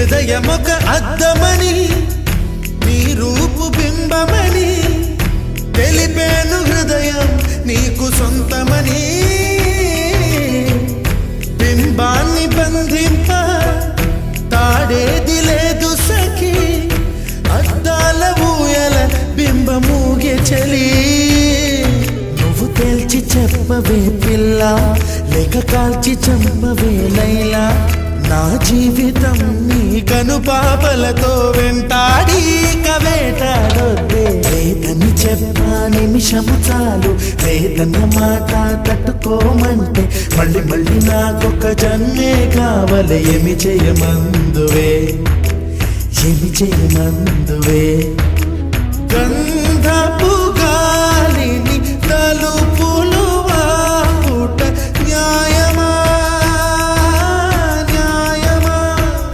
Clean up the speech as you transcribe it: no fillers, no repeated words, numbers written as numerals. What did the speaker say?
హృదయమొక అద్దమని నీ రూపు బింబమని తెలిపేను హృదయం నీకు సొంతమని బింబాన్ని బంధింప తాడేది లేదు సఖి అద్దాల ఊయల బింబమూగే చలి నువ్వు తేల్చి చెప్పవే పిల్ల లేక కాల్చి చంపవే లైలా నా జీవితం నీ కనుపాపలతో వెంటాడి వేటాడొద్దే లేదని చెప్పా నిమిషము చాలు లేదన్న మాట తట్టుకోమంటే మళ్ళీ మళ్ళీ నాకొక జన్మే కావాలి ఏమి చేయమందువే